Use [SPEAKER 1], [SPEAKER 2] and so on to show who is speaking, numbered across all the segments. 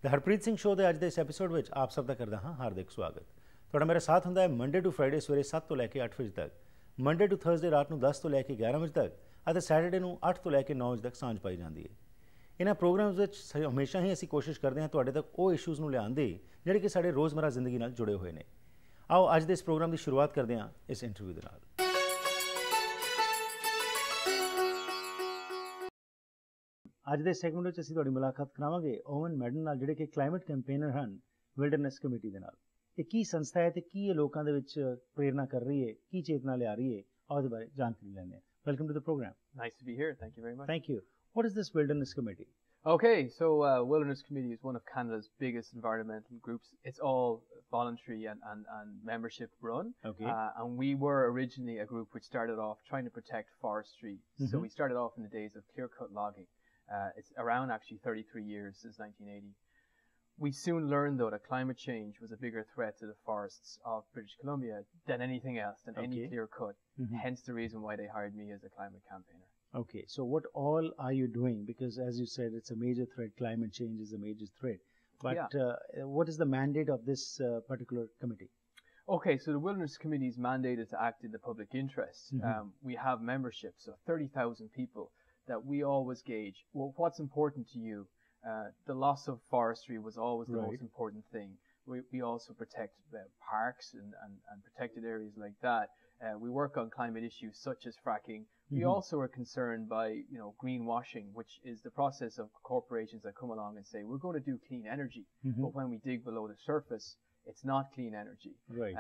[SPEAKER 1] The Harpreet Singh show के अज के इस एपीसोड में आप सब का करदा हाँ हार्दिक स्वागत। थोड़ा मेरा साथ होंगे मंडे टू फ्राइडे सवेरे 7 तो लैके 8 बजे तक, मंडे टू थर्सडे रात को 10 तो लैके 11 बजे तक और सैटरडे को 8 तो लैके 9 बजे तक सांझ पाई जाती है। इन्होंने प्रोग्राम्स हमेशा ही असी कोशिश करते हैं तुहाडे तक वो इशूज़ को लियाने जिहड़े कि साडे रोज़मर्रा जिंदगी नाल जुड़े हुए हैं। आओ अज के इस प्रोग्राम की शुरुआत करते हैं इस इंटरव्यू के नाल। अज के सैगमेंट में असीं तुहाडी मुलाकात करावांगे ओवन मैडन नाल, जिहड़े कि क्लाइमेट कैंपेनर हैं विल्डरनेस कमेटी दे नाल। ये की संस्था है तो की ये लोगों के विच प्रेरणा कर रही है, की चेतना लिया रही है, और इस बारे जानकारी लेने हैं। Welcome to the program.
[SPEAKER 2] Nice to be here. Thank you very much.
[SPEAKER 1] Thank you. What is this wilderness committee?
[SPEAKER 2] Okay, so Wilderness Committee is one of Canada's biggest environmental groups. It's all voluntary and membership run.
[SPEAKER 1] Okay.
[SPEAKER 2] And we were originally a group which started off trying to protect forestry. So we started off in the days of clear-cut logging. It's around actually 33 years since 1980. We soon learned, though, that climate change was a bigger threat to the forests of British Columbia than anything else, than any clear cut. Hence the reason why they hired me as a climate campaigner.
[SPEAKER 1] Okay, so what all are you doing? Because as you said, it's a major threat. Climate change is a major threat. But what is the mandate of this particular committee?
[SPEAKER 2] Okay, so the Wilderness Committee is mandated to act in the public interest. We have memberships of 30,000 people that we always gauge. Well, what's important to you? The loss of forestry was always the most important thing. We also protect parks and protected areas like that. We work on climate issues such as fracking. We also are concerned by, greenwashing, which is the process of corporations that come along and say, we're going to do clean energy. But when we dig below the surface, it's not clean energy.
[SPEAKER 1] Right.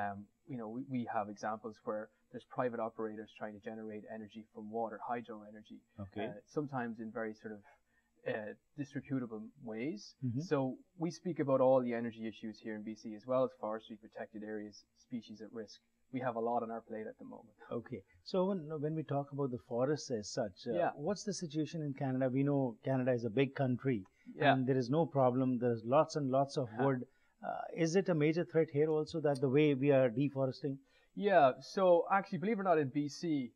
[SPEAKER 2] We have examples where there's private operators trying to generate energy from water, hydro energy, sometimes in very sort of disreputable ways. So we speak about all the energy issues here in BC, as well as forestry, protected areas, species at risk. We have a lot on our plate at the moment.
[SPEAKER 1] Okay. So when we talk about the forests as such, what's the situation in Canada? We know Canada is a big country and there is no problem. There's lots and lots of wood. Is it a major threat here also, that the way we are deforesting?
[SPEAKER 2] Yeah, so actually, believe it or not, in BC,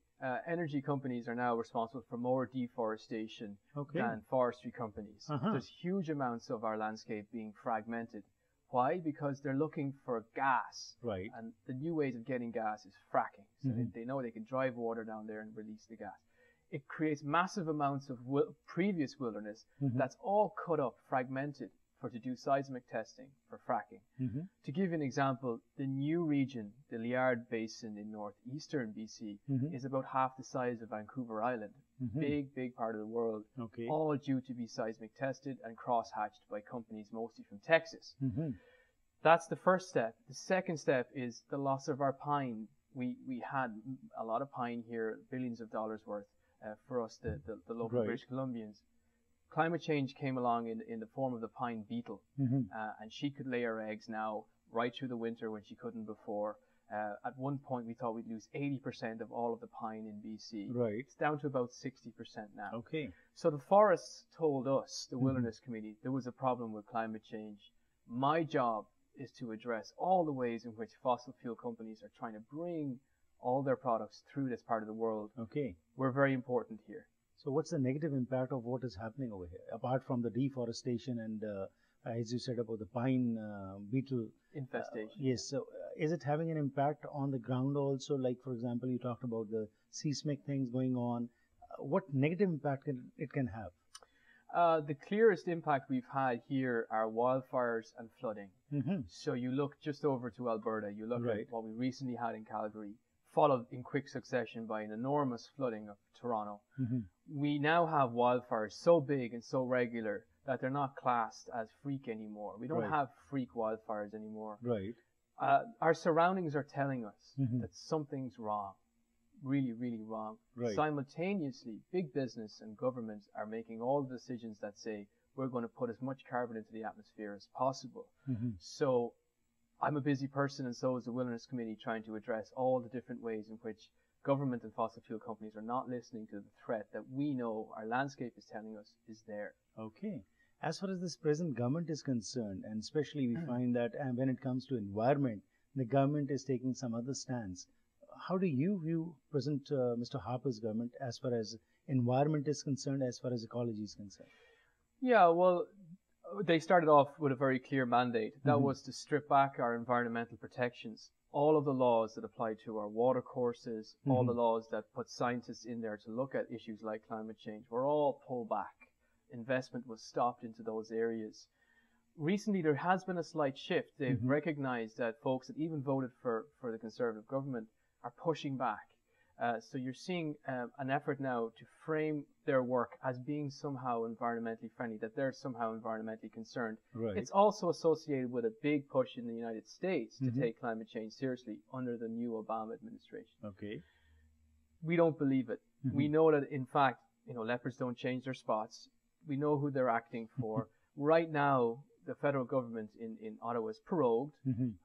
[SPEAKER 2] energy companies are now responsible for more deforestation than forestry companies. There's huge amounts of our landscape being fragmented. Why? Because they're looking for gas.
[SPEAKER 1] Right.
[SPEAKER 2] And the new ways of getting gas is fracking. So they know they can drive water down there and release the gas. It creates massive amounts of previous wilderness that's all cut up, fragmented, to do seismic testing for fracking. To give you an example, the new region, the Liard Basin in northeastern BC, is about half the size of Vancouver Island. Big part of the world, all due to be seismic tested and cross-hatched by companies mostly from Texas. That's the first step. The second step is the loss of our pine. We had a lot of pine here, billions of dollars worth, for us, the local British Columbians. Climate change came along in the form of the pine beetle, and she could lay her eggs now right through the winter when she couldn't before. At one point, we thought we'd lose 80% of all of the pine in BC.
[SPEAKER 1] Right.
[SPEAKER 2] It's down to about 60% now.
[SPEAKER 1] Okay.
[SPEAKER 2] So the forests told us, the Wilderness Committee, there was a problem with climate change. My job is to address all the ways in which fossil fuel companies are trying to bring all their products through this part of the world.
[SPEAKER 1] Okay.
[SPEAKER 2] We're very important here.
[SPEAKER 1] So what's the negative impact of what is happening over here, apart from the deforestation and, as you said, about the pine beetle
[SPEAKER 2] infestation?
[SPEAKER 1] Yes. So is it having an impact on the ground also? Like, for example, you talked about the seismic things going on. What negative impact it can have?
[SPEAKER 2] The clearest impact we've had here are wildfires and flooding. So you look just over to Alberta, you look at what we recently had in Calgary, followed in quick succession by an enormous flooding of Toronto. We now have wildfires so big and so regular that they're not classed as freak anymore. We don't have freak wildfires anymore.
[SPEAKER 1] Right.
[SPEAKER 2] Our surroundings are telling us that something's wrong, really wrong.
[SPEAKER 1] Right.
[SPEAKER 2] Simultaneously, big business and governments are making all the decisions that say we're going to put as much carbon into the atmosphere as possible. So I'm a busy person, and so is the Wilderness Committee, trying to address all the different ways in which government and fossil fuel companies are not listening to the threat that we know our landscape is telling us is there.
[SPEAKER 1] Okay. As far as this present government is concerned, and especially we find that when it comes to environment, the government is taking some other stance. How do you view present Mr. Harper's government as far as environment is concerned, as far as ecology is concerned?
[SPEAKER 2] Yeah, well, they started off with a very clear mandate. That was to strip back our environmental protections. All of the laws that apply to our water courses, all the laws that put scientists in there to look at issues like climate change, were all pulled back. Investment was stopped into those areas. Recently, there has been a slight shift. They've recognized that folks that even voted for the Conservative government are pushing back. So you're seeing an effort now to frame their work as being somehow environmentally friendly, that they're somehow environmentally concerned.
[SPEAKER 1] Right.
[SPEAKER 2] It's also associated with a big push in the United States to take climate change seriously under the new Obama administration.
[SPEAKER 1] Okay.
[SPEAKER 2] We don't believe it. We know that, in fact, leopards don't change their spots. We know who they're acting for. Right now, the federal government in Ottawa is prorogued,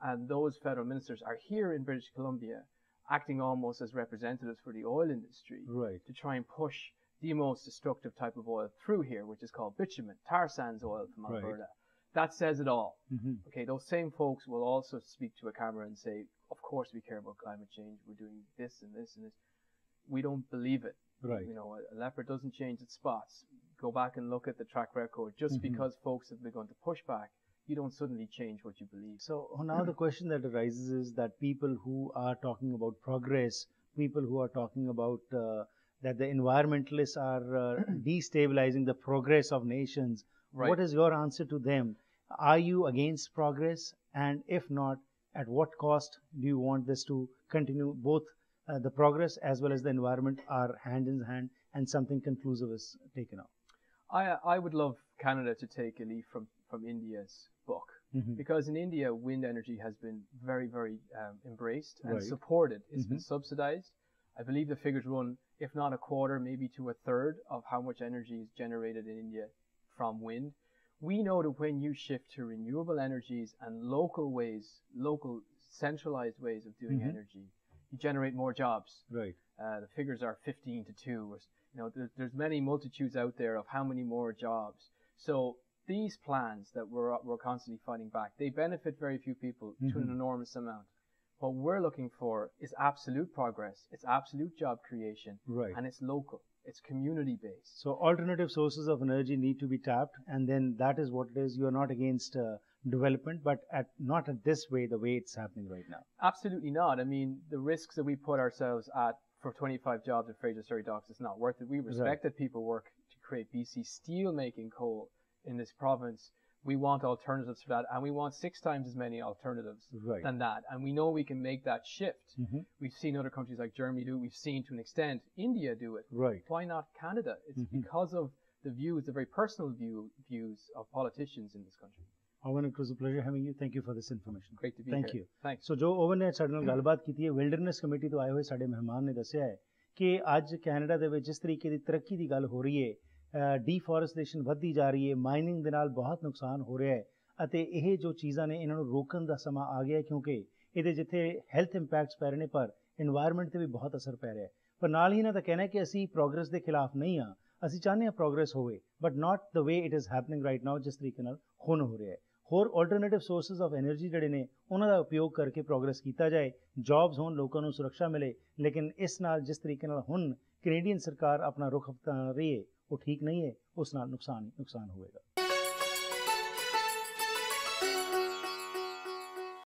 [SPEAKER 2] and those federal ministers are here in British Columbia acting almost as representatives for the oil industry to try and push the most destructive type of oil through here, which is called bitumen, tar sands oil from Alberta. That says it all. Okay, those same folks will also speak to a camera and say, of course we care about climate change, we're doing this and this and this. We don't believe it.
[SPEAKER 1] Right.
[SPEAKER 2] A leopard doesn't change its spots. Go back and look at the track record. Just because folks have begun to push back, you don't suddenly change what you believe.
[SPEAKER 1] So now the question that arises is that people who are talking about progress, people who are talking about that the environmentalists are destabilizing the progress of nations, what is your answer to them? Are you against progress? And if not, at what cost do you want this to continue? Both the progress as well as the environment are hand in hand, and something conclusive is taken up.
[SPEAKER 2] I would love Canada to take a leaf from India's book, because in India, wind energy has been very, very embraced and supported. It's been subsidized. I believe the figures run, if not a quarter, maybe to a third of how much energy is generated in India from wind. We know that when you shift to renewable energies and local centralized ways of doing energy, you generate more jobs.
[SPEAKER 1] Right.
[SPEAKER 2] The figures are 15 to 2. There's many multitudes out there of how many more jobs. So these plans that we're constantly fighting back, they benefit very few people to an enormous amount. What we're looking for is absolute progress. It's absolute job creation.
[SPEAKER 1] Right.
[SPEAKER 2] And it's local. It's community-based.
[SPEAKER 1] So alternative sources of energy need to be tapped, and then that is what it is. You're not against development, but not at this way, the way it's happening right now.
[SPEAKER 2] Absolutely not. I mean, the risks that we put ourselves at for 25 jobs at Fraser Surrey Docks is not worth it. We respect that people work to create BC steel-making coal in this province. We want alternatives for that, and we want 6 times as many alternatives than that. And we know we can make that shift. We've seen other countries like Germany do it. We've seen, to an extent, India do it.
[SPEAKER 1] Right.
[SPEAKER 2] Why not Canada? It's because of the very personal views of politicians in this country.
[SPEAKER 1] Owen, it was a pleasure having you. Thank you for this information.
[SPEAKER 2] Great to be here.
[SPEAKER 1] Thank you.
[SPEAKER 2] Thanks.
[SPEAKER 1] So जो oven ने ਸਾਡੇ ਨਾਲ ਗੱਲਬਾਤ ਕੀਤੀ ਹੈ ਵਿਲਡਰਨੈਸ committee ਤੋਂ ਆਏ ਹੋਏ ਸਾਡੇ ਮਹਿਮਾਨ ਨੇ ਦੱਸਿਆ ਹੈ ਕਿ ਅੱਜ ਕੈਨੇਡਾ ਦੇ ਵਿੱਚ ਜਿਸ ਤਰੀਕੇ ਦੀ ਤਰੱਕੀ ਦੀ ਗੱਲ ਹੋ ਰਹੀ ਹੈ ਡੀਫੋਰੈਸਟੇਸ਼ਨ ਵੱਧਦੀ ਜਾ ਰਹੀ ਹੈ ਮਾਈਨਿੰਗ ਦੇ ਨਾਲ ਬਹੁਤ ਨੁਕਸਾਨ ਹੋ ਰਿਹਾ ਹੈ ਅਤੇ ਇਹ ਜੋ ਚੀਜ਼ਾਂ ਨੇ ਇਹਨਾਂ ਨੂੰ ਰੋਕਣ ਦਾ ਸਮਾਂ ਆ ਗਿਆ ਕਿਉਂਕਿ ਇਹਦੇ ਜਿੱਥੇ ਹੈਲਥ ਇੰਪੈਕਟਸ ਪੈ ਰਹੇ ਨੇ ਪਰ এনवायरमेंट ਤੇ ਵੀ ਬਹੁਤ ਅਸਰ ਪੈ ਰਿਹਾ ਹੈ ਪਰ ਨਾਲ ਹੀ ਇਹਨਾਂ ਦਾ ਕਹਿਣਾ ਹੈ ਕਿ ਅਸੀਂ ਪ੍ਰੋਗਰੈਸ ਦੇ ਖਿਲਾਫ ਨਹੀਂ ਆ ਅਸੀਂ ਚਾਹੁੰਦੇ ਹਾਂ ਪ੍ਰੋਗਰੈਸ ਹੋਵੇ but not the way it is happening right now ਜਿਸ ਤਰੀਕੇ ਨਾਲ ਹੁਣ ਹੋ ਰਿਹਾ ਹੈ ਹੋਰ ਆਲਟਰਨੇਟਿਵ ਸੋਰਸਸ ਆਫ એનર્ਜੀ ਜਿਹੜੇ ਨੇ ਉਹਨਾਂ ਦਾ ਉਪਯੋਗ ਕਰਕੇ ਪ੍ਰੋਗਰੈਸ ਕੀਤਾ ਜਾਏ ਜੌਬਸ ਹੋਣ ਲੋਕਾਂ ਨੂੰ ਸੁਰੱਖਿਆ ਮਿਲੇ ਲੇਕਿਨ ਇਸ ਨਾਲ ਜਿਸ ਤਰੀਕੇ ਨਾਲ ਹੁਣ ਕੈਨੇਡੀਅਨ ਸਰਕਾਰ ਆਪਣਾ ਰੁਖ ਅਪਣਾ ਰਹੀ ਹੈ ਉਹ ਠੀਕ ਨਹੀਂ ਹੈ ਉਸ ਨਾਲ ਨੁਕਸਾਨ ਹੋਵੇਗਾ